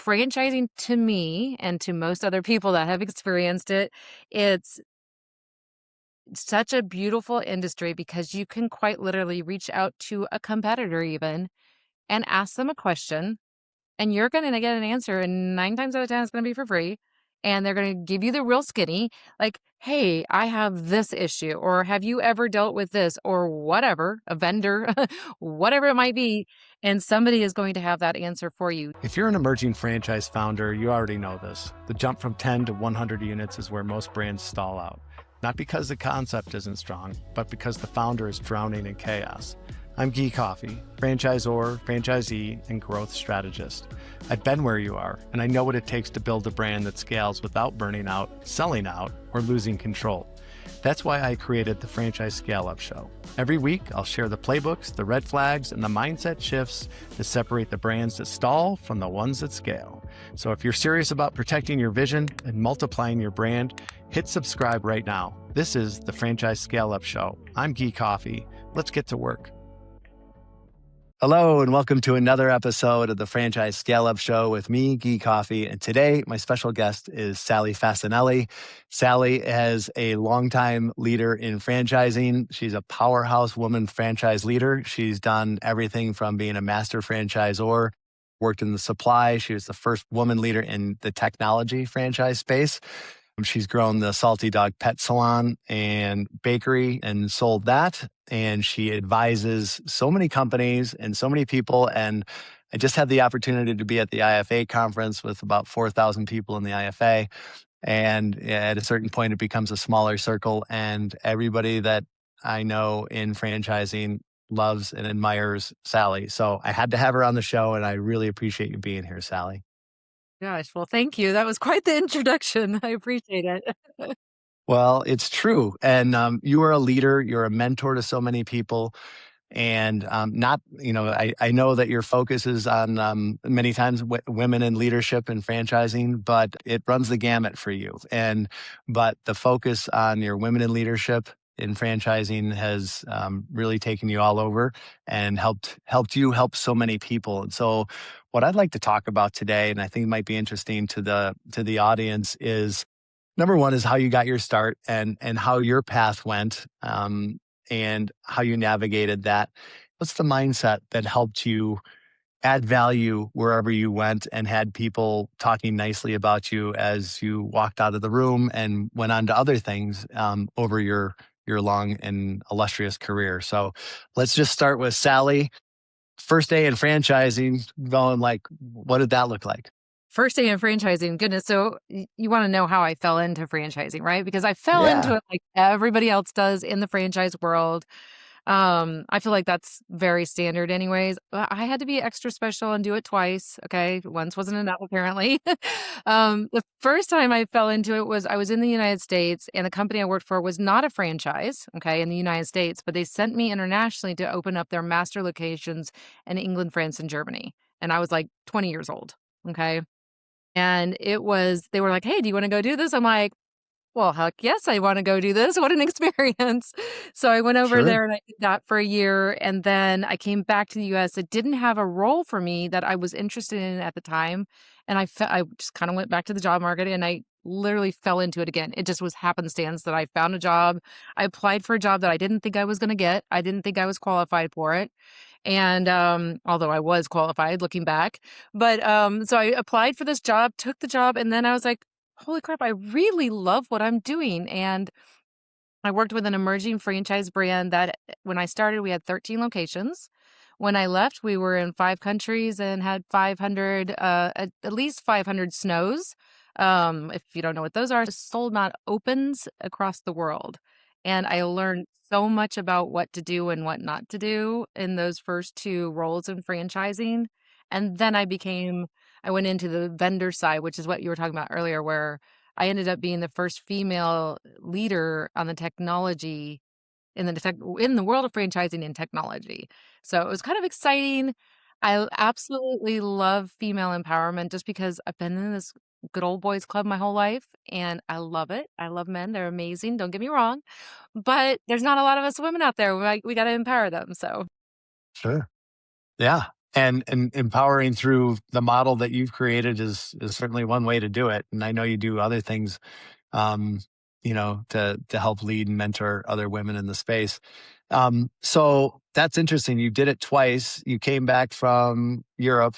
franchising to me and to most other people that have experienced it, it's such a beautiful industry because you can quite literally reach out to a competitor even and ask them a question, and you're gonna get an answer, and 9 times out of 10, it's gonna be for free, and they're gonna give you the real skinny, like, "Hey, I have this issue," or "Have you ever dealt with this?" or whatever, a vendor, whatever it might be, and somebody is going to have that answer for you. If you're an emerging franchise founder, you already know this. The jump from 10 to 100 units is where most brands stall out. Not because the concept isn't strong, but because the founder is drowning in chaos. I'm Guy Coffey, franchisor, franchisee, and growth strategist. I've been where you are, and I know what it takes to build a brand that scales without burning out, selling out, or losing control. That's why I created the Franchise Scale Up Show. Every week, I'll share the playbooks, the red flags, and the mindset shifts that separate the brands that stall from the ones that scale. So if you're serious about protecting your vision and multiplying your brand, hit subscribe right now. This is the Franchise Scale Up Show. I'm Guy Coffey. Let's get to work. Hello, and welcome to another episode of the Franchise Scale Up Show with me, Guy Coffey. And today, my special guest is Sally Facinelli. Sally is a longtime leader in franchising. She's a powerhouse woman franchise leader. She's done everything from being a master franchisor, worked in the supply. She was the first woman leader in the technology franchise space. She's grown the Salty Dog Pet Salon and bakery and sold that. And she advises so many companies and so many people. And I just had the opportunity to be at the IFA conference with about 4,000 people in the IFA. And at a certain point, it becomes a smaller circle. And everybody that I know in franchising loves and admires Sally. So I had to have her on the show, and I really appreciate you being here, Sally. Gosh, well, thank you. That was quite the introduction. I appreciate it. Well, it's true. And you are a leader, you're a mentor to so many people. And not, I know that your focus is on many times women in leadership and franchising, but it runs the gamut for you. But the focus on your women in leadership in franchising has really taken you all over and helped you help so many people. And so what I'd like to talk about today, and I think might be interesting to the audience, is number one is how you got your start and how your path went, and how you navigated that. What's the mindset that helped you add value wherever you went and had people talking nicely about you as you walked out of the room and went on to other things over your long and illustrious career? So let's just start with Sally. First day in franchising, going like, what did that look like? First day in franchising, goodness. So you want to know how I fell into franchising, right? Because I fell into Yeah, it like everybody else does in the franchise world. I feel like that's very standard anyways. But I had to be extra special and do it twice. Okay. Once wasn't enough, apparently. The first time I fell into it was I was in the United States, and the company I worked for was not a franchise, okay, in the United States, but they sent me internationally to open up their master locations in England, France, and Germany. And I was like 20 years old. Okay. And they were like, "Hey, do you wanna go do this?" I'm like, "Well, heck yes, I wanna go do this. What an experience." So I went over sure. there and I did that for a year, and then I came back to the US. It didn't have a role for me that I was interested in at the time, and I just kinda went back to the job market, and I literally fell into it again. It just was happenstance that I found a job. I applied for a job that I didn't think I was gonna get. I didn't think I was qualified for it. And, although I was qualified looking back, but, so I applied for this job, took the job, and then I was like, "Holy crap, I really love what I'm doing." And I worked with an emerging franchise brand that when I started, we had 13 locations. When I left, we were in 5 countries and had 500, at least 500 snows. If you don't know what those are, sold not opens across the world. And I learned so much about what to do and what not to do in those first 2 roles in franchising. And then I went into the vendor side, which is what you were talking about earlier, where I ended up being the first female leader on the technology in the world of franchising and technology. So it was kind of exciting. I absolutely love female empowerment just because I've been in this good old boys club my whole life and I love it. I love men. They're amazing. Don't get me wrong. But there's not a lot of us women out there. We got to empower them. So Sure. Yeah. And empowering through the model that you've created is certainly one way to do it. And I know you do other things, um, to help lead and mentor other women in the space. So that's interesting. You did it twice. You came back from Europe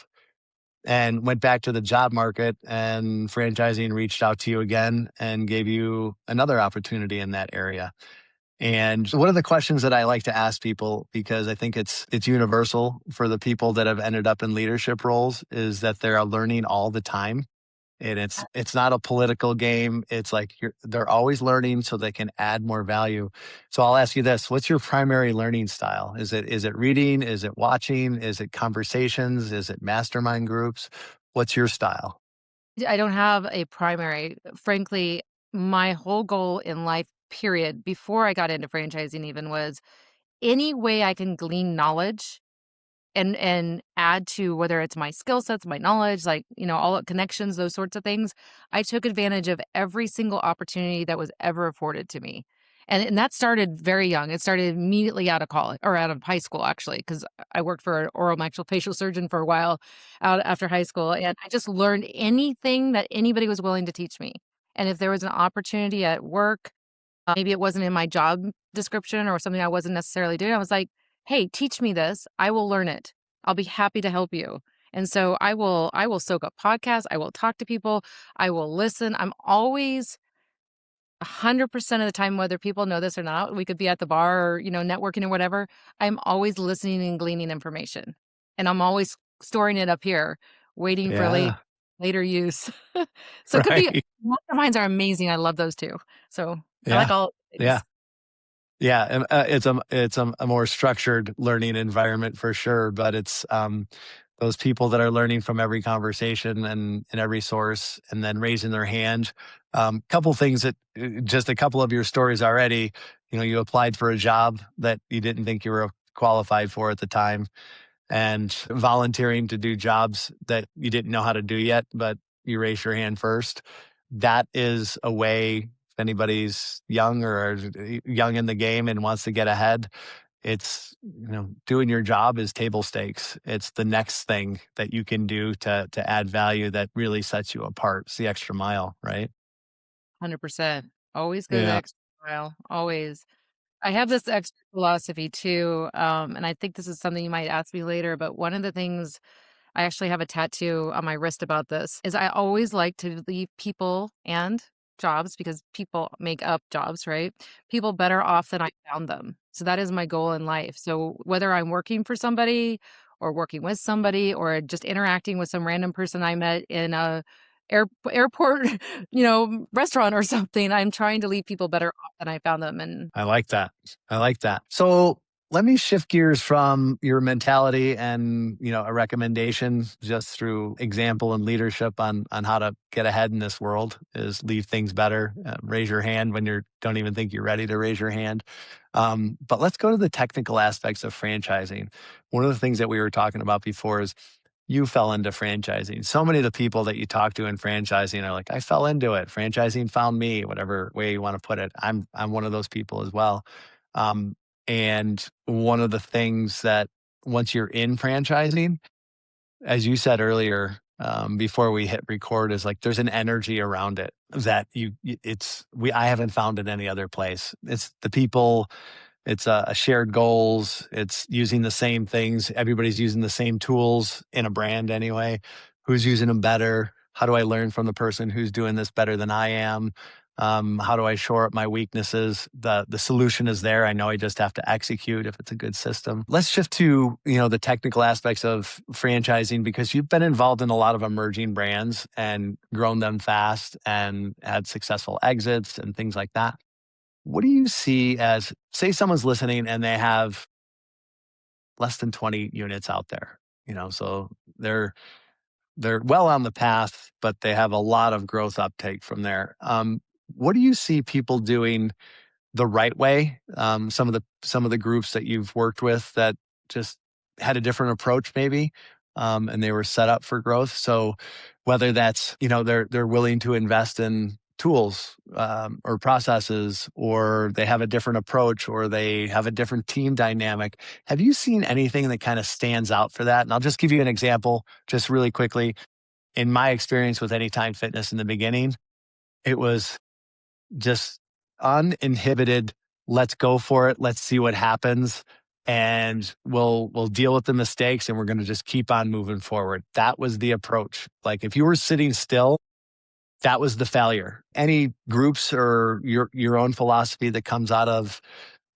and went back to the job market, and franchising reached out to you again and gave you another opportunity in that area. And one of the questions that I like to ask people, because I think it's universal for the people that have ended up in leadership roles, is that they're learning all the time. And it's not a political game. It's like they're always learning so they can add more value. So I'll ask you this: what's your primary learning style? Is it reading? Is it watching? Is it conversations? Is it mastermind groups? What's your style? I don't have a primary. Frankly, my whole goal in life, period, before I got into franchising even was any way I can glean knowledge and add to whether it's my skill sets, my knowledge, like, all the connections, those sorts of things. I took advantage of every single opportunity that was ever afforded to me. And that started very young. It started immediately out of college or out of high school, actually, because I worked for an oral maxillofacial surgeon for a while out after high school. And I just learned anything that anybody was willing to teach me. And if there was an opportunity at work, maybe it wasn't in my job description or something I wasn't necessarily doing. I was like, "Hey, teach me this. I will learn it. I'll be happy to help you." And so I will soak up podcasts, I will talk to people, I will listen. I'm always 100% of the time, whether people know this or not, we could be at the bar or, networking or whatever, I'm always listening and gleaning information. And I'm always storing it up here, waiting for Yeah, later use. So it could be right. masterminds are amazing. I love those too. So I like Yeah, all yeah. things. Yeah, and, it's a more structured learning environment for sure, but it's, those people that are learning from every conversation and every source, and then raising their hand. Couple things that just a couple of your stories already. You applied for a job that you didn't think you were qualified for at the time, and volunteering to do jobs that you didn't know how to do yet, but you raise your hand first. That is a way, if anybody's young or young in the game and wants to get ahead, it's, doing your job is table stakes. It's the next thing that you can do to add value that really sets you apart. It's the extra mile, right? 100%. Always go the Yeah. extra mile, always. I have this extra philosophy too, and I think this is something you might ask me later, but one of the things I actually have a tattoo on my wrist about this, is I always like to leave people and jobs, because people make up jobs, right? People better off than I found them. So that is my goal in life. So whether I'm working for somebody or working with somebody or just interacting with some random person I met in a airport, restaurant or something, I'm trying to leave people better off than I found them. And I like that. I like that. So let me shift gears from your mentality and a recommendation just through example and leadership on how to get ahead in this world is leave things better. Raise your hand when you don't even think you're ready to raise your hand. But let's go to the technical aspects of franchising. One of the things that we were talking about before is you fell into franchising. So many of the people that you talk to in franchising are like, I fell into it. Franchising found me, whatever way you want to put it. I'm one of those people as well. Um, and one of the things that once you're in franchising, as you said earlier, before we hit record, is like there's an energy around it that I haven't found it any other place. It's the people, it's a shared goals. It's using the same things. Everybody's using the same tools in a brand anyway. Who's using them better? How do I learn from the person who's doing this better than I am? How do I shore up my weaknesses? The solution is there. I know I just have to execute if it's a good system. Let's shift to the technical aspects of franchising, because you've been involved in a lot of emerging brands and grown them fast and had successful exits and things like that. What do you see as, say someone's listening and they have less than 20 units out there, so they're well on the path, but they have a lot of growth uptake from there. What do you see people doing the right way? Some of the groups that you've worked with that just had a different approach maybe, and they were set up for growth. So whether that's, they're willing to invest in tools or processes, or they have a different approach, or they have a different team dynamic. Have you seen anything that kind of stands out for that? And I'll just give you an example, just really quickly. In my experience with Anytime Fitness in the beginning, it was just uninhibited. Let's go for it. Let's see what happens. And we'll deal with the mistakes and we're going to just keep on moving forward. That was the approach. Like if you were sitting still, that was the failure. Any groups or your own philosophy that comes out of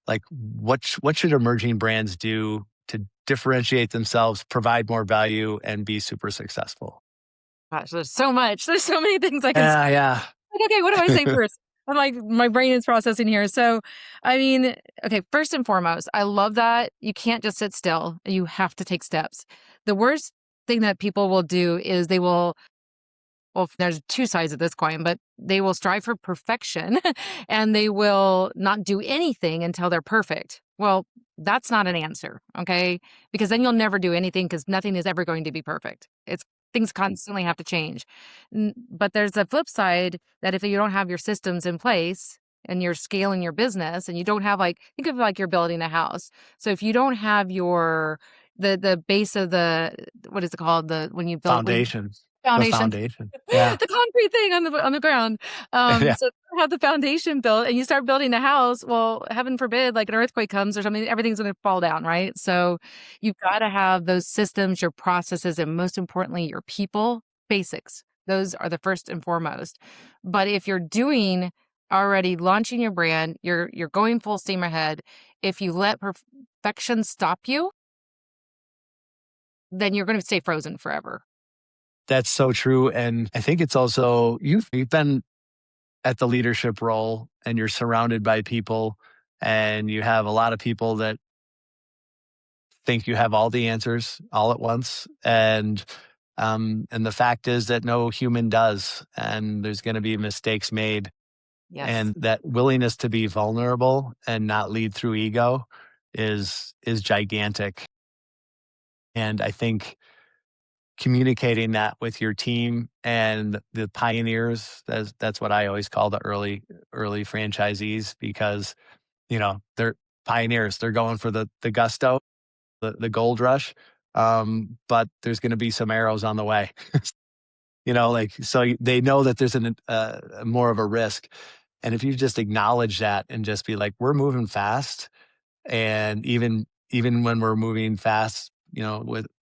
like what should emerging brands do to differentiate themselves, provide more value, and be super successful? Gosh, there's so much. There's so many things I can say. Yeah, yeah. Like, okay, what do I say first? I'm like, my brain is processing here. So, I mean, okay, first and foremost, I love that you can't just sit still. You have to take steps. The worst thing that people will do is they will, well, there's two sides of this coin, but they will strive for perfection and they will not do anything until they're perfect. Well, that's not an answer, okay? Because then you'll never do anything because nothing is ever going to be perfect. It's things constantly have to change. But there's a flip side that if you don't have your systems in place and you're scaling your business and you don't have like think of like you're building a house. So if you don't have your the base of the what is it called the when you Foundation. The foundation foundation. Yeah. the concrete thing on the ground. Yeah. So if you have the foundation built and you start building the house, well, heaven forbid, like an earthquake comes or something, everything's going to fall down, right? So you've got to have those systems, your processes, and most importantly, your people basics. Those are the first and foremost. But if you're doing already launching your brand, you're going full steam ahead. If you let perfection stop you, then you're going to stay frozen forever. That's so true. And I think it's also you've been at the leadership role and you're surrounded by people and you have a lot of people that think you have all the answers all at once. And the fact is that no human does. And there's going to be mistakes made. Yes. And that willingness to be vulnerable and not lead through ego is gigantic. And I think communicating that with your team and the pioneers, that's what I always call the early franchisees, because they're pioneers. They're going for the gusto, the gold rush. But there's going to be some arrows on the way. Like so they know that there's more of a risk. And if you just acknowledge that and just be like, we're moving fast, and even when we're moving fast,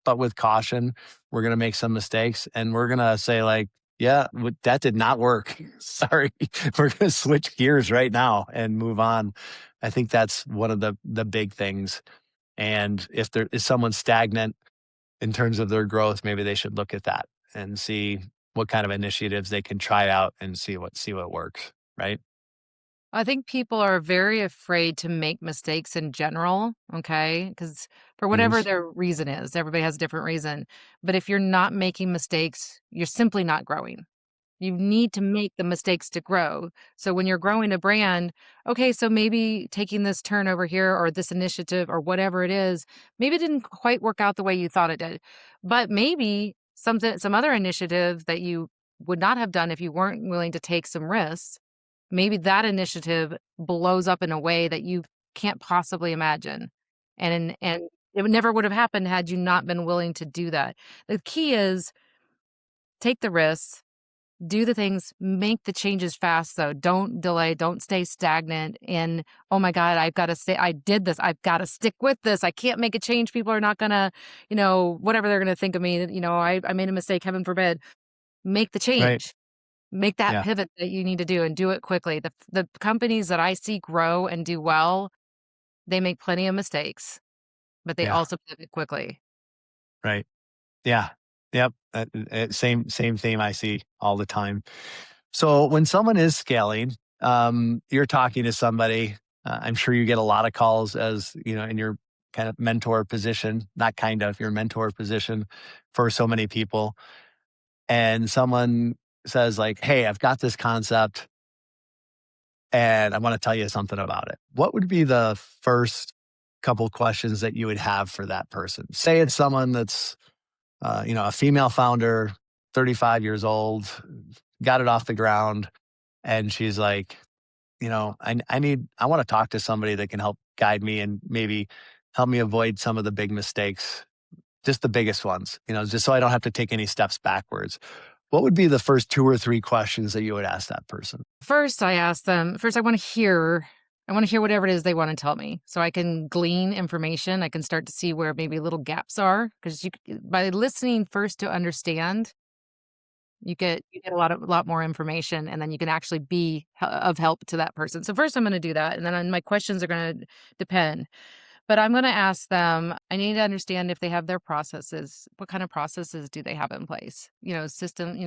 with caution, we're gonna make some mistakes, and we're gonna say like, yeah, that did not work. Sorry, we're gonna switch gears right now and move on. I think that's one of the big things. And if there is someone stagnant in terms of their growth, maybe they should look at that and see what kind of initiatives they can try out and see what works. Right. I think people are very afraid to make mistakes in general, okay? Because for whatever Mhm. their reason is, everybody has a different reason. But if you're not making mistakes, you're simply not growing. You need to make the mistakes to grow. So when you're growing a brand, okay, so maybe taking this turn over here or this initiative or whatever it is, maybe it didn't quite work out the way you thought it did. But maybe some other initiative that you would not have done if you weren't willing to take some risks, maybe that initiative blows up in a way that you can't possibly imagine. And it never would have happened had you not been willing to do that. The key is take the risks, do the things, make the changes fast though. Don't delay, don't stay stagnant in, oh my God, I've got to stay, I did this, I've got to stick with this. I can't make a change. People are not gonna, whatever they're gonna think of me, I made a mistake, heaven forbid. Make the Right. change. Make that Yeah. pivot that you need to do and do it quickly. The companies that I see grow and do well, they make plenty of mistakes, but they Yeah. also pivot quickly. Right. Yeah. Yep. Same theme I see all the time. So when someone is scaling, you're talking to somebody. I'm sure you get a lot of calls as in your kind of mentor position, not kind of your mentor position for so many people. And someone says like, "Hey, I've got this concept, and I want to tell you something about it." What would be the first couple questions that you would have for that person? Say it's someone that's a female founder, 35 years old, got it off the ground. And she's like, I want to talk to somebody that can help guide me and maybe help me avoid some of the big mistakes, just the biggest ones, just so I don't have to take any steps backwards. What would be the first 2 or 3 questions that you would ask that person? First, I ask them, first, I want to hear whatever it is they want to tell me so I can glean information. I can start to see where maybe little gaps are because by listening first to understand, you get a lot more information, and then you can actually be of help to that person. So first I'm going to do that, and then my questions are going to depend. But I'm gonna ask them, I need to understand if they have their processes. What kind of processes do they have in place? System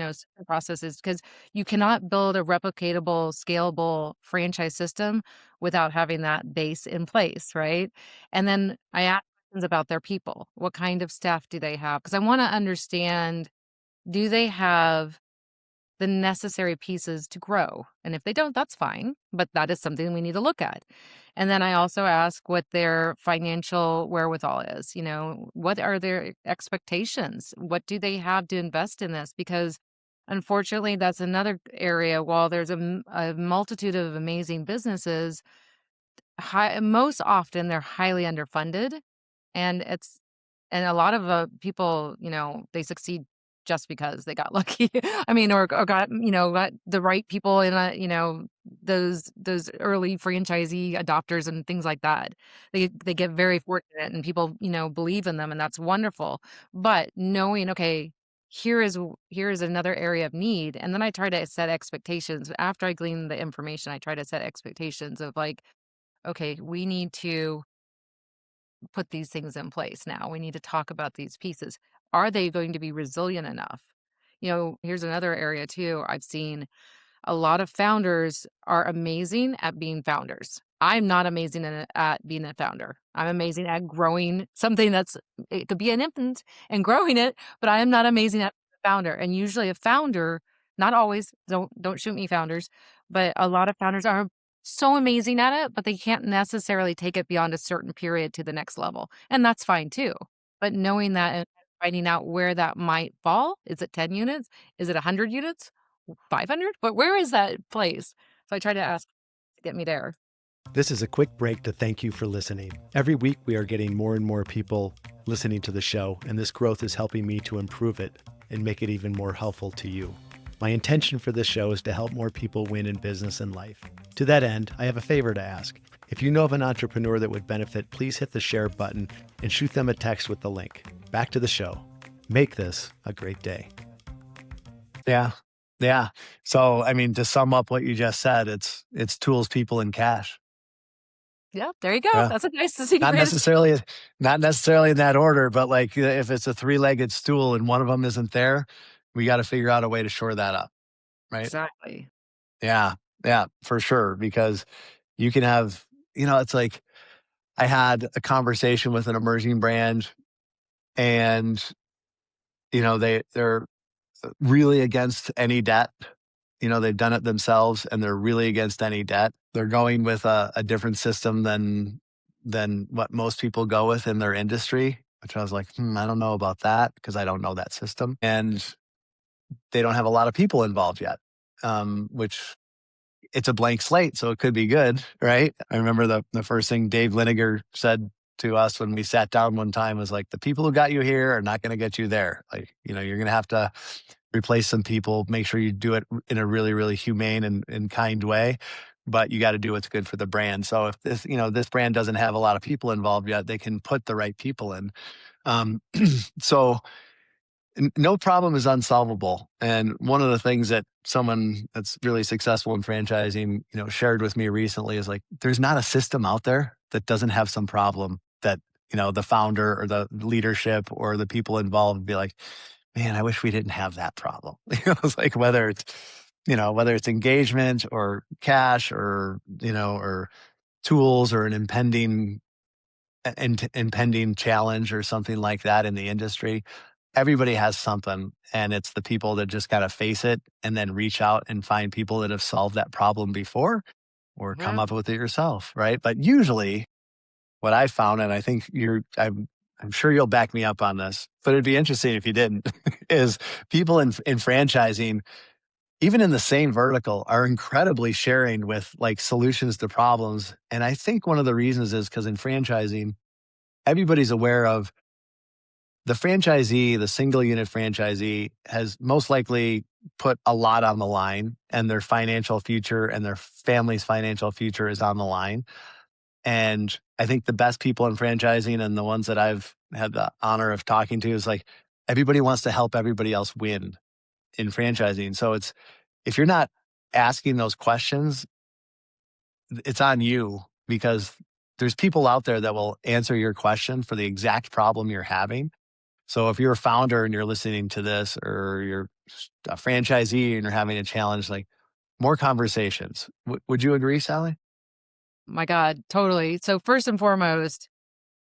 processes, because you cannot build a replicatable, scalable franchise system without having that base in place, right? And then I ask questions about their people. What kind of staff do they have? Because I wanna understand, do they have the necessary pieces to grow? And if they don't, that's fine, but that is something we need to look at. And then I also ask what their financial wherewithal is. What are their expectations? What do they have to invest in this? Because unfortunately, that's another area. While there's a multitude of amazing businesses, most often they're highly underfunded, and a lot of people, they succeed just because they got lucky. I mean, or got the right people in those early franchisee adopters and things like that. They get very fortunate, and people, believe in them, and that's wonderful. But knowing, okay, here is another area of need, and then I try to set expectations after I glean the information. I try to set expectations of like, okay, we need to put these things in place now. We need to talk about these pieces. Are they going to be resilient enough? Here's another area too. I've seen a lot of founders are amazing at being founders. I'm not amazing at being a founder. I'm amazing at growing something it could be an infant and growing it, but I am not amazing at being a founder. And usually a founder, not always, don't shoot me founders, but a lot of founders are so amazing at it, but they can't necessarily take it beyond a certain period to the next level. And that's fine too. But knowing that and finding out where that might fall, is it 10 units? Is it 100 units? 500? But where is that place? So I try to ask to get me there. This is a quick break to thank you for listening. Every week, we are getting more and more people listening to the show, and this growth is helping me to improve it and make it even more helpful to you. My intention for this show is to help more people win in business and life. To that end, I have a favor to ask. If you know of an entrepreneur that would benefit, please hit the share button and shoot them a text with the link. Back to the show. Make this a great day. Yeah. Yeah. So, I mean, to sum up what you just said, it's tools, people, and cash. Yeah, there you go. Yeah. That's a nice Not secret. necessarily not necessarily in that order, but like if it's a three-legged stool and one of them isn't there, we got to figure out a way to shore that up, right? Exactly. Yeah. Yeah, for sure. Because you can have, it's like I had a conversation with an emerging brand and, they're really against any debt. They've done it themselves and they're really against any debt. They're going with a different system than what most people go with in their industry, which I was like, I don't know about that because I don't know that system. And they don't have a lot of people involved yet, which it's a blank slate, so it could be good, right? I remember the first thing Dave Liniger said to us when we sat down one time was like, the people who got you here are not going to get you there. Like, you're going to have to replace some people, make sure you do it in a really, really humane and kind way, but you got to do what's good for the brand. So if this brand doesn't have a lot of people involved yet, they can put the right people in. Um, so no problem is unsolvable. And one of the things that someone that's really successful in franchising, shared with me recently is like, there's not a system out there that doesn't have some problem that, the founder or the leadership or the people involved would be like, man, I wish we didn't have that problem. It's like whether it's engagement or cash or tools or an impending challenge or something like that in the industry. Everybody has something, and it's the people that just gotta face it and then reach out and find people that have solved that problem before or come Yeah. up with it yourself, right? But usually what I found, and I think I'm sure you'll back me up on this, but it'd be interesting if you didn't, is people in franchising, even in the same vertical, are incredibly sharing with like solutions to problems. And I think one of the reasons is because in franchising, everybody's aware of the franchisee, the single unit franchisee has most likely put a lot on the line, and their financial future and their family's financial future is on the line. And I think the best people in franchising and the ones that I've had the honor of talking to is like everybody wants to help everybody else win in franchising. So it's, if you're not asking those questions, it's on you, because there's people out there that will answer your question for the exact problem you're having. So if you're a founder and you're listening to this, or you're a franchisee and you're having a challenge, like more conversations. Would you agree, Sally? My God, totally. So first and foremost,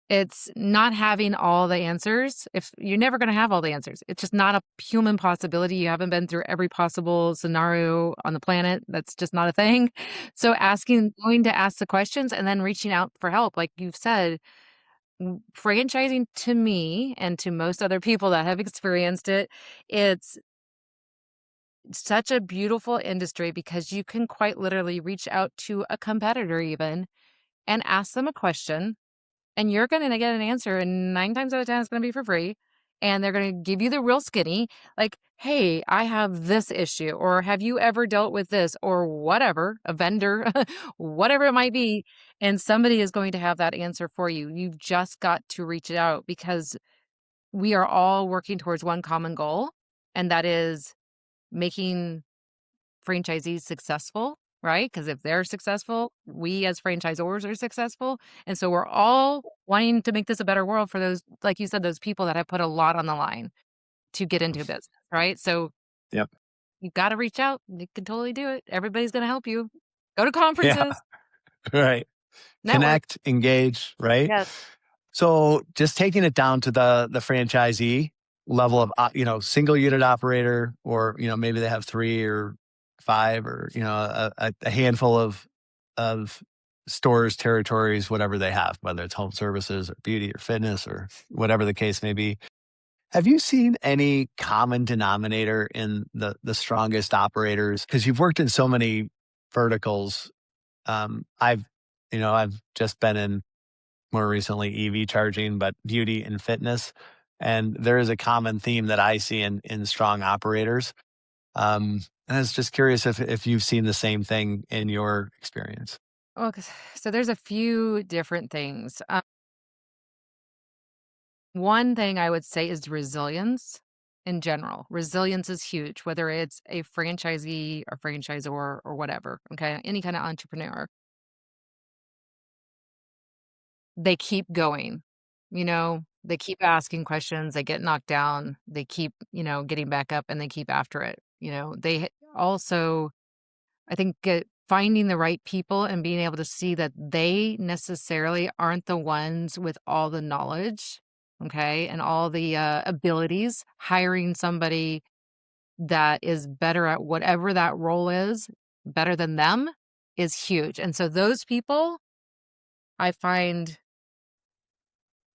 it's not having all the answers. If you're never going to have all the answers, it's just not a human possibility. You haven't been through every possible scenario on the planet. That's just not a thing. So going to ask the questions and then reaching out for help, like you've said, franchising to me and to most other people that have experienced it, it's such a beautiful industry because you can quite literally reach out to a competitor even and ask them a question, and you're going to get an answer, and 9 times out of 10 it's going to be for free, and they're going to give you the real skinny, like, hey, I have this issue, or have you ever dealt with this, or whatever, a vendor, whatever it might be, and somebody is going to have that answer for you. You've just got to reach it out, because we are all working towards one common goal, and that is making franchisees successful, right? Because if they're successful, we as franchisors are successful. And so we're all wanting to make this a better world for those, like you said, those people that have put a lot on the line to get into business, right? So Yep. you've got to reach out. You can totally do it. Everybody's going to help you. Go to Yeah. conferences, Right. network. Connect, engage, right? Yes. So just taking it down to the franchisee level of, single unit operator, or, maybe they have 3 or 5, or, a handful of stores, territories, whatever they have, whether it's home services or beauty or fitness or whatever the case may be. Have you seen any common denominator in the strongest operators? Because you've worked in so many verticals. I've just been in, more recently, EV charging, but beauty and fitness. And there is a common theme that I see in strong operators. And I was just curious if you've seen the same thing in your experience. Well, so there's a few different things. One thing I would say is resilience in general. Resilience is huge, whether it's a franchisee or franchisor or whatever. Okay. Any kind of entrepreneur. They keep going, they keep asking questions, they get knocked down, they keep, getting back up, and they keep after it. They also, I think, finding the right people and being able to see that they necessarily aren't the ones with all the knowledge, okay, and all the abilities. Hiring somebody that is better at whatever that role is, better than them, is huge. And so those people I find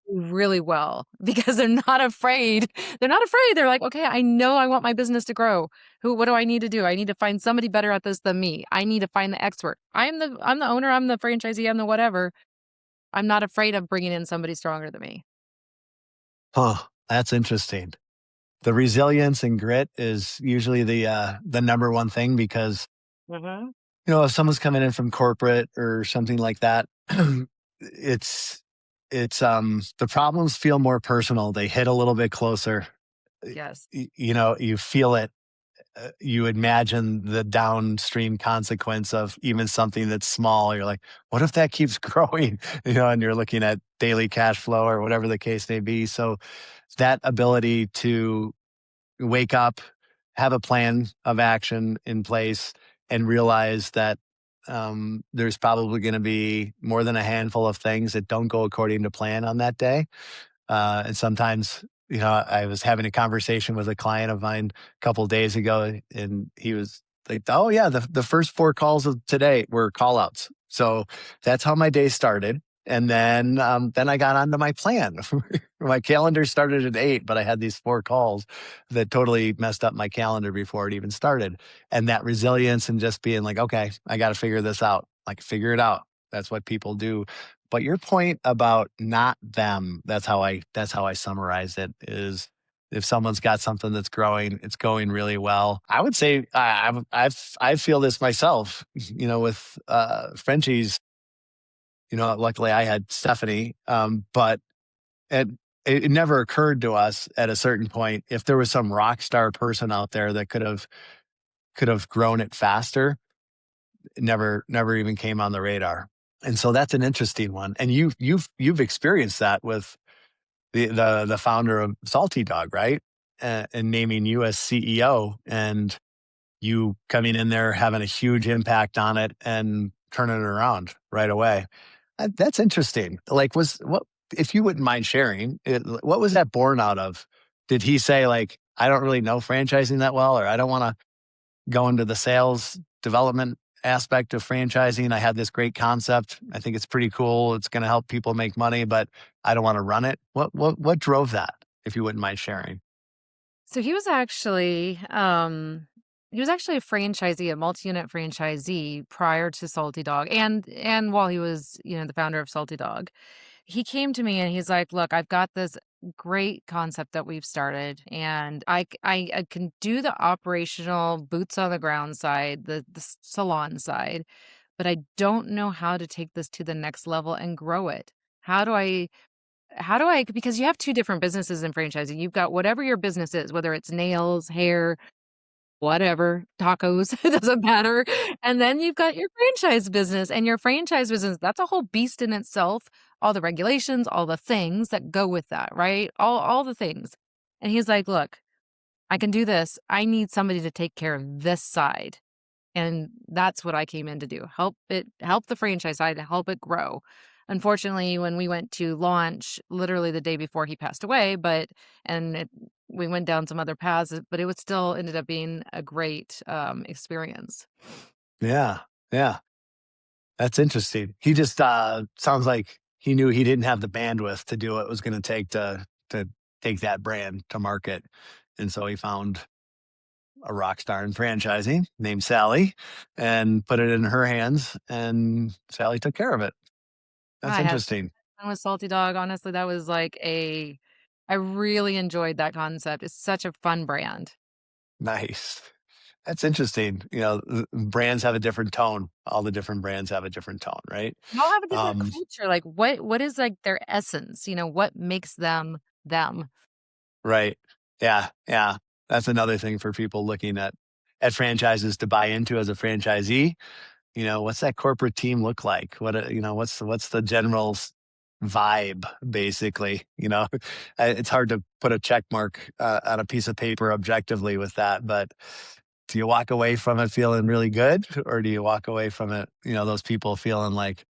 really well because they're not afraid. They're not afraid. They're like, "Okay, I know I want my business to grow. What do I need to do? I need to find somebody better at this than me. I need to find the expert. I'm the owner, I'm the franchisee, I'm the whatever. I'm not afraid of bringing in somebody stronger than me." Huh, that's interesting. The resilience and grit is usually the number one thing, because Mhm. if someone's coming in from corporate or something like that, it's the problems feel more personal. They hit a little bit closer. Yes. You feel it. You imagine the downstream consequence of even something that's small. You're like, what if that keeps growing? And you're looking at daily cash flow or whatever the case may be. So that ability to wake up, have a plan of action in place, and realize that there's probably going to be more than a handful of things that don't go according to plan on that day. And sometimes, I was having a conversation with a client of mine a couple of days ago, and he was like, "Oh yeah, the first 4 calls of today were call outs." So that's how my day started. And then I got onto my plan. My calendar started at 8, but I had these 4 calls that totally messed up my calendar before it even started. And that resilience and just being like, okay, I got to figure this out. Like, figure it out. That's what people do. But your point about not them, that's how I summarize it, is if someone's got something that's growing, it's going really well. I would say I feel this myself, with Frenchie's. Luckily I had Stephanie, but it, it never occurred to us at a certain point if there was some rock star person out there that could have grown it faster. It never even came on the radar. And so that's an interesting one. And you've experienced that with the founder of Salty Dog, right? And naming you as CEO, and you coming in there having a huge impact on it and turning it around right away. That's interesting. Like, what if you wouldn't mind sharing? What was that born out of? Did he say like, I don't really know franchising that well, or I don't want to go into the sales development aspect of franchising? I had this great concept. I think it's pretty cool. It's going to help people make money, but I don't want to run it. What drove that? If you wouldn't mind sharing. So he was actually a franchisee, a multi-unit franchisee prior to Salty Dog, and while he was, the founder of Salty Dog. He came to me and he's like, "Look, I've got this great concept that we've started, and I can do the operational boots on the ground side, the salon side, but I don't know how to take this to the next level and grow it. How do I because you have two different businesses in franchising. You've got whatever your business is, whether it's nails, hair, whatever, tacos, it doesn't matter. And then you've got your franchise business, and your franchise business, that's a whole beast in itself. All the regulations, all the things that go with that, right? All the things. And he's like, "Look, I can do this. I need somebody to take care of this side." And that's what I came in to do. Help the franchise side, help it grow. Unfortunately, when we went to launch literally the day before he passed away, we went down some other paths, but it would still ended up being a great experience. Yeah, yeah, that's interesting. He just sounds like he knew he didn't have the bandwidth to do what it was going to take to take that brand to market, and so he found a rock star in franchising named Sally and put it in her hands, and Sally took care of it. That's I had interesting. fun with Salty Dog. Honestly, that was I really enjoyed that concept. It's such a fun brand. Nice. That's interesting. Brands have a different tone. All the different brands have a different tone, right? They all have a different Um, culture. Like what is like their essence? What makes them them? right. Yeah. Yeah. That's another thing for people looking at franchises to buy into as a franchisee. What's that corporate team look like? What's the general vibe, basically? It's hard to put a check mark on a piece of paper objectively with that, but do you walk away from it feeling really good, or do you walk away from it, those people feeling like,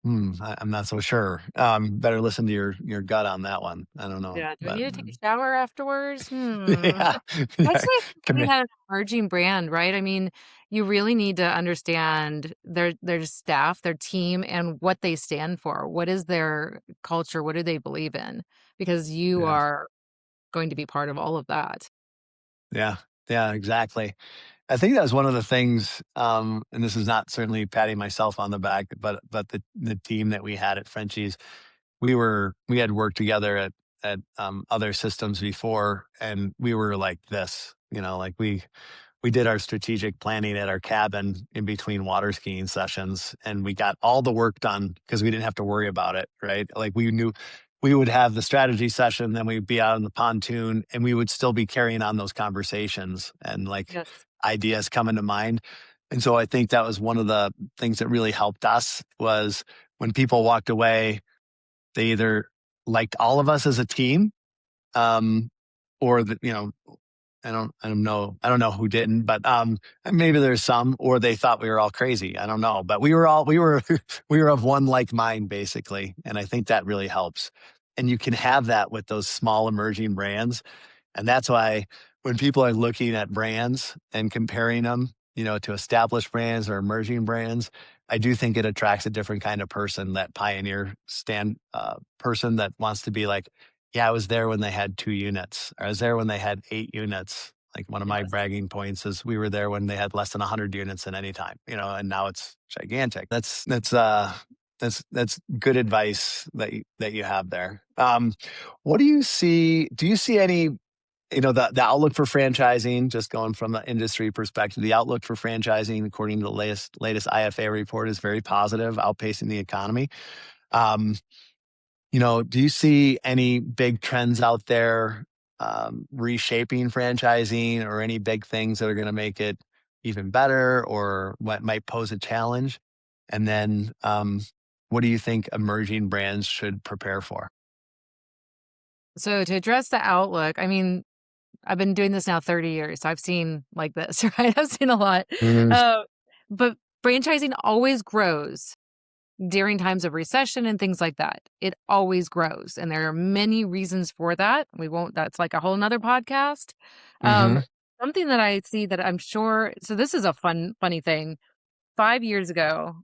I'm not so sure. Better listen to your gut on that one. I don't know, Yeah, do I but need to take a shower afterwards? yeah, yeah. Especially Come if you here. had an emerging brand, right? I mean, you really need to understand their staff, their team, and what they stand for. What is their culture? What do they believe in? Because you Yeah, are going to be part of all of that. yeah, yeah, exactly. I think that was one of the things, and this is not certainly patting myself on the back, but the team that we had at Frenchie's, we had worked together at other systems before, and we were like this, like we did our strategic planning at our cabin in between water skiing sessions, and we got all the work done because we didn't have to worry about it, right? Like, we knew we would have the strategy session, then we'd be out on the pontoon, and we would still be carrying on those conversations and like Yes. ideas coming to mind. And so I think that was one of the things that really helped us, was when people walked away, they either liked all of us as a team, um, or I don't know who didn't, but maybe there's some, or they thought we were all crazy. I don't know, but we were we were of one like mind, basically, and I think that really helps. And you can have that with those small emerging brands, and that's why when people are looking at brands and comparing them, to established brands or emerging brands, I do think it attracts a different kind of person, that pioneer person that wants to be like, yeah, I was there when they had 2 units, or I was there when they had 8 units. Like one of my Yes. bragging points is we were there when they had less than 100 units at any time, and now it's gigantic. That's good advice that you have there. What do you see? Do you see any, the outlook for franchising, just going from the industry perspective, the outlook for franchising, according to the latest IFA report, is very positive, outpacing the economy. Um, do you see any big trends out there reshaping franchising, or any big things that are going to make it even better, or what might pose a challenge? And then, what do you think emerging brands should prepare for? So to address the outlook, I mean, I've been doing this now 30 years, so I've seen like this, right? I've seen a lot. Mhm. Uh, but franchising always grows during times of recession and things like that. It always grows, and there are many reasons for that. We won't That's like a whole nother podcast. Um, Mhm. Something that I see that I'm sure, so this is a funny thing. 5 years ago,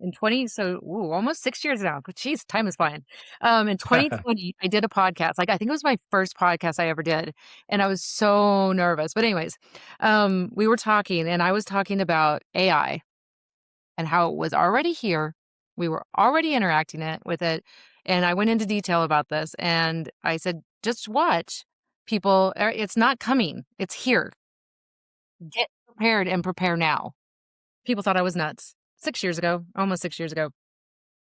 in 20 so ooh, almost 6 years now. Geez, time is flying. In 2020, I did a podcast. Like, I think it was my first podcast I ever did, and I was so nervous. But anyways, we were talking, and I was talking about AI and how it was already here. We were already interacting with it, and I went into detail about this, and I said, "Just watch. People, it's not coming. It's here. Get prepared and prepare now." People thought I was nuts. 6 years ago, almost 6 years ago.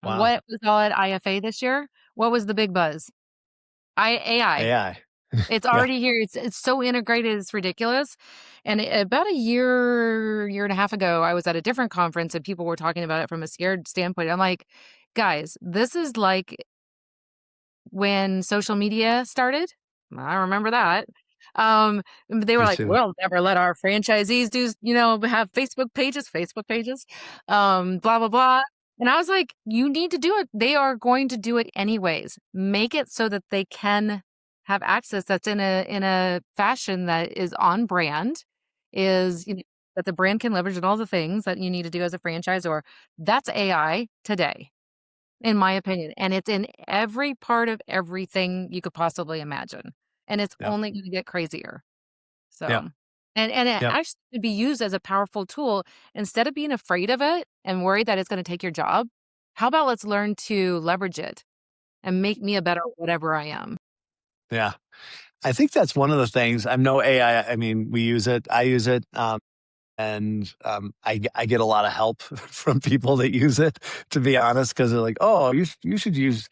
Wow. What was all at IFA this year? What was the big buzz? AI. AI. It's Yeah. already here. It's so integrated, it's ridiculous. And about a year and a half ago, I was at a different conference and people were talking about it from a scared standpoint. I'm like, guys, this is like when social media started. I remember that. They were Me like, too. "We'll never let our franchisees have Facebook pages, blah blah blah." And I was like, "You need to do it. They are going to do it anyways. Make it so that they can have access that's in a fashion that is on brand, is that the brand can leverage and all the things that you need to do as a franchisor. That's AI today." In my opinion, and it's in every part of everything you could possibly imagine, and it's Yep. only gonna get crazier. Yep. So, and it Yep. actually could be used as a powerful tool. Instead of being afraid of it and worried that it's gonna take your job, how about let's learn to leverage it and make me a better whatever I am? Yeah. I think that's one of the things. I'm no AI. I mean, we use it. I use it. And I get a lot of help from people that use it, to be honest, because they're like, "Oh, you should use."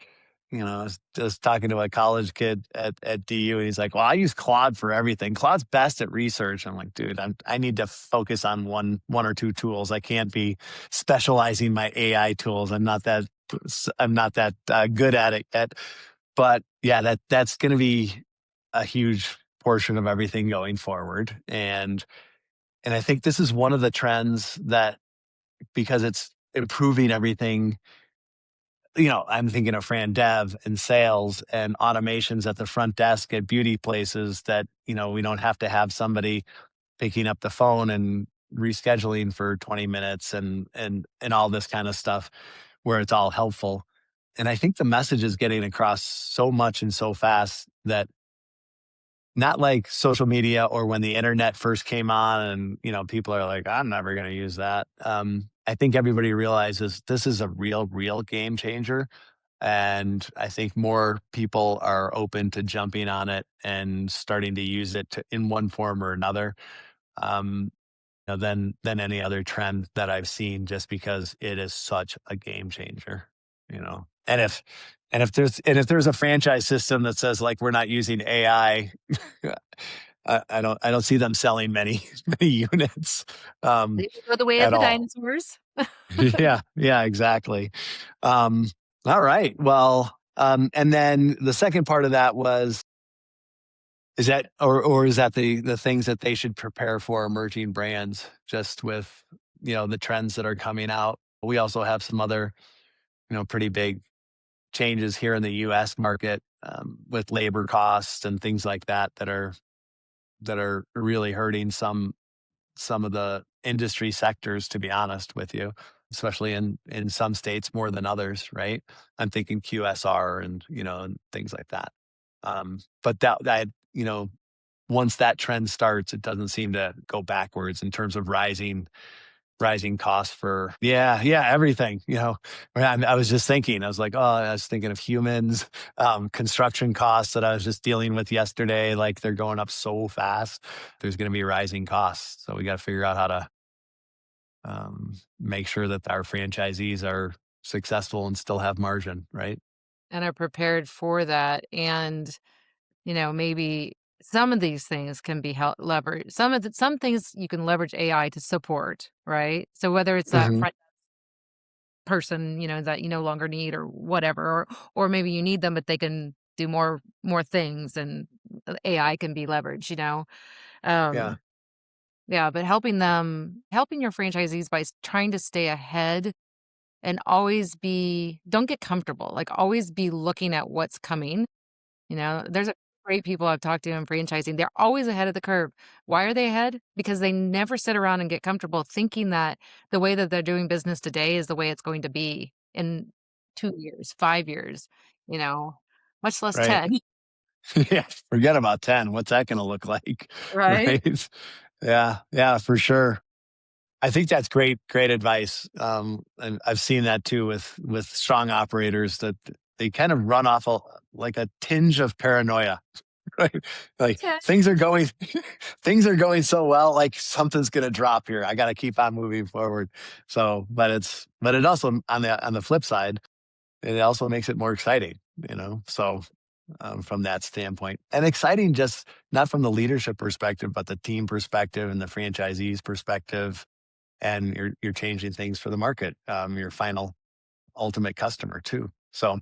I was just talking to a college kid at DU, and he's like, "Well, I use Claude for everything. Claude's best at research." I'm like, "Dude, I need to focus on one or two tools. I can't be specializing my AI tools. I'm not that good at it yet." But yeah, that's going to be a huge portion of everything going forward, and I think this is one of the trends that, because it's improving everything, I'm thinking of Fran Dev and sales and automations at the front desk at beauty places, that, we don't have to have somebody picking up the phone and rescheduling for 20 minutes and all this kind of stuff, where it's all helpful. And I think the message is getting across so much and so fast that, not like social media or when the internet first came on and, people are like, I'm never going to use that. I think everybody realizes this is a real game changer. And I think more people are open to jumping on it and starting to use it in one form or another, um, than any other trend that I've seen, just because it is such a game changer, And if there's a franchise system that says, like, we're not using AI, I don't see them selling many many units, They will go the way of at the all. dinosaurs. Yeah, yeah, exactly. Um, all right. Well, and then the second part of that was, is that, or is that the things that they should prepare for, emerging brands, just with, the trends that are coming out. We also have some other, pretty big changes here in the US market, with labor costs and things like that, that are really hurting some of the industry sectors, to be honest with you, especially in some states more than others, right? I'm thinking QSR and, and things like that. But that, once that trend starts, it doesn't seem to go backwards in terms of rising costs for everything. I was just thinking, I was like, oh, I was thinking of humans, construction costs that I was just dealing with yesterday. Like they're going up so fast. There's going to be rising costs, so we got to figure out how to make sure that our franchisees are successful and still have margin, right? and are prepared for that. And, maybe some of these things can be leveraged. Some things you can leverage AI to support, right? So whether it's that Hmm. front person, that you no longer need or whatever, or maybe you need them, but they can do more things and AI can be leveraged. Yeah. Um, yeah, but helping your franchisees by trying to stay ahead and always don't get comfortable, like always be looking at what's coming. There's a great people I've talked to in franchising. They're always ahead of the curve. Why are they ahead? Because they never sit around and get comfortable thinking that the way that they're doing business today is the way it's going to be in 2 years, 5 years, you know, much less Right. 10, Yeah. Forget about 10. What's that going to look like? right? Right. Yeah. Yeah, for sure. I think that's great advice. And I've seen that too with strong operators that they kind of run off like a tinge of paranoia, right? Like Yeah. things are going so well, like something's going to drop here. I got to keep on moving forward. So, but it also on the flip side, it also makes it more exciting, So, from that standpoint, and exciting just not from the leadership perspective, but the team perspective and the franchisees perspective, and you're changing things for the market, your final ultimate customer too. So,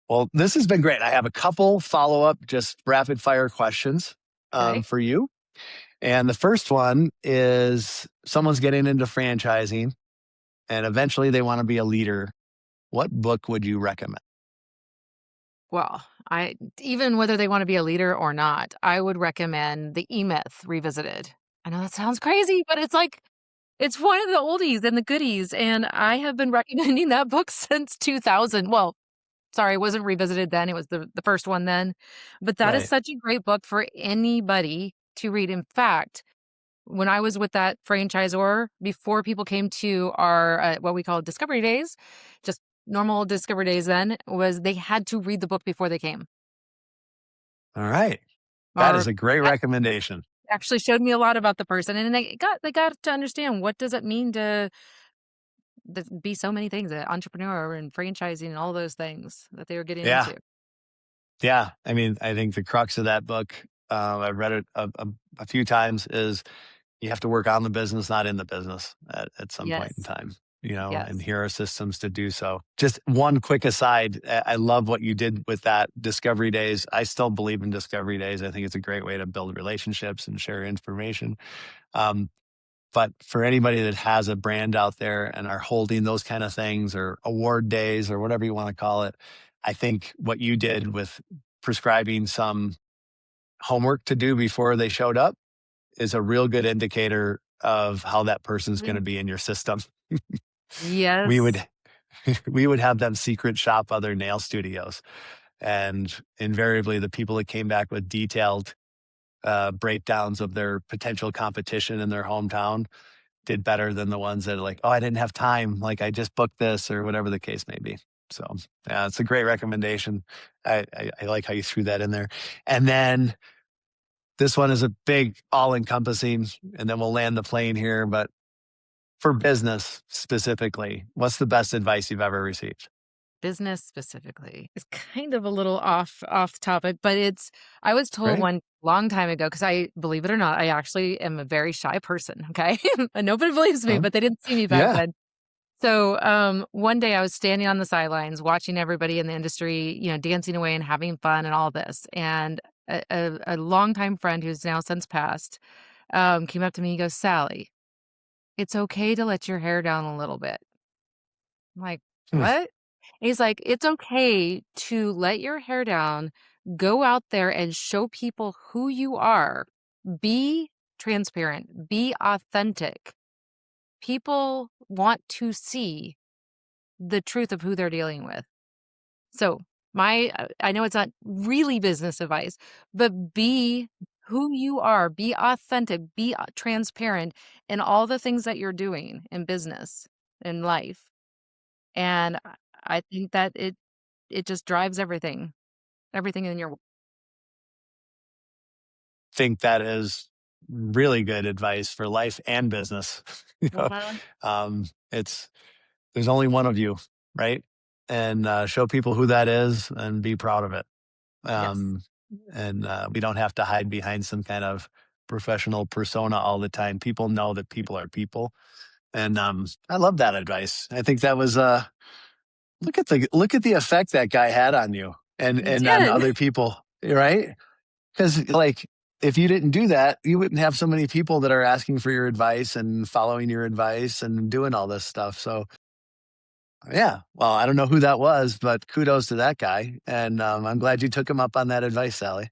well, this has been great. I have a couple follow-up, just rapid fire questions Okay. for you. And the first one is someone's getting into franchising and eventually they want to be a leader. What book would you recommend? Well, I even whether they want to be a leader or not, I would recommend the E-Myth Revisited. I know that sounds crazy, but it's one of the oldies and the goodies, and I have been recommending that book since 2000. Well, sorry, it wasn't revisited then, it was the first one then, but that is Right. such a great book for anybody to read. In fact, when I was with that franchisor, before people came to our, what we call discovery days, just normal discovery days then, was they had to read the book before they came. All right. That is Or a great that recommendation. actually showed me a lot about the person, and they got to understand what does it mean to be so many things, an entrepreneur and franchising and all those things that they were getting Yeah. into. Yeah. I mean, I think the crux of that book, I've read it a few times, is you have to work on the business, not in the business at some point in Yes. time, and Yes. here are systems to do so. Just one quick aside. I love what you did with that Discovery Days. I still believe in Discovery Days. I think it's a great way to build relationships and share information. Um, but for anybody that has a brand out there and are holding those kind of things or award days or whatever you want to call it, I think what you did with prescribing some homework to do before they showed up is a real good indicator of how that person's going to Mm. be in your system. We Yes. would we would have them secret shop other nail studios, and invariably the people that came back with detailed breakdowns of their potential competition in their hometown did better than the ones that are like, oh, I didn't have time, like I just booked this or whatever the case may be. So yeah, it's a great recommendation. I like how you threw that in there. And then this one is a big all encompassing, and then we'll land the plane here. But for business specifically, what's the best advice you've ever received? Business specifically. It's kind of a little off topic, but I was told Right? one long time ago because I believe it or not, I actually am a very shy person, okay? And nobody believes me, Huh? but they didn't see me back Yeah. then. So, one day I was standing on the sidelines watching everybody in the industry, dancing away and having fun and all this, and a longtime friend who's now since passed, came up to me, he goes, "Sally, it's okay to let your hair down a little bit." I'm like, Hmm. "What?" He's like, "It's okay to let your hair down, go out there and show people who you are. Be transparent, be authentic. people want to see the truth of who they're dealing with. So I know it's not really business advice, but be who you are, be authentic, be transparent in all the things that you're doing in business, in life. And I think that it just drives everything in your. Think that is really good advice for life and business. Mhm. It's there's only one of you, right? And show people who that is and be proud of it. Yes. Um, and we don't have to hide behind some kind of professional persona all the time. People know that people are people, and I love that advice. I think that was look at the effect that guy had on you You and on did. other people, right? Because like if you didn't do that, you wouldn't have so many people that are asking for your advice and following your advice and doing all this stuff. So yeah, well, I don't know who that was, but kudos to that guy, and I'm glad you took him up on that advice, Sally.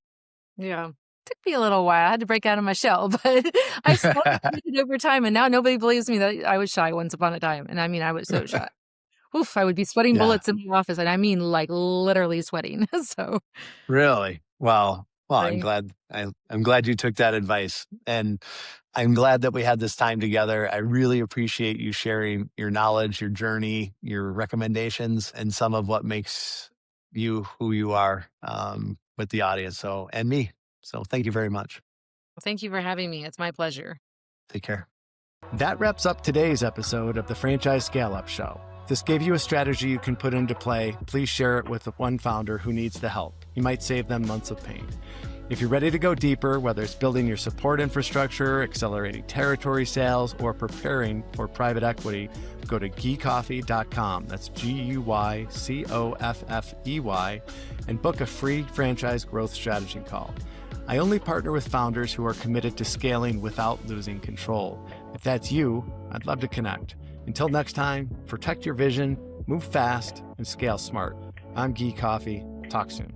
Yeah. Took me a little while. I had to break out of my shell, but I slowly did it over time, and now nobody believes me that I was shy once upon a time, and I mean, I was so shy. Oof, I would be sweating Yeah, bullets in my office, and I mean, like, literally sweating. So, really. Well, right. I'm glad you took that advice, and I'm glad that we had this time together. I really appreciate you sharing your knowledge, your journey, your recommendations, and some of what makes you who you are with the audience. So and me. So thank you very much. Well, thank you for having me. It's my pleasure. Take care. That wraps up today's episode of the Franchise Scale Up Show. If this gave you a strategy you can put into play, please share it with the one founder who needs the help. You might save them months of pain. If you're ready to go deeper, whether it's building your support infrastructure, accelerating territory sales, or preparing for private equity, go to guycoffey.com. That's GUYCOFFEY, and book a free franchise growth strategy call. I only partner with founders who are committed to scaling without losing control. If that's you, I'd love to connect. Until next time, protect your vision, move fast, and scale smart. I'm Guy Coffey. Talk soon.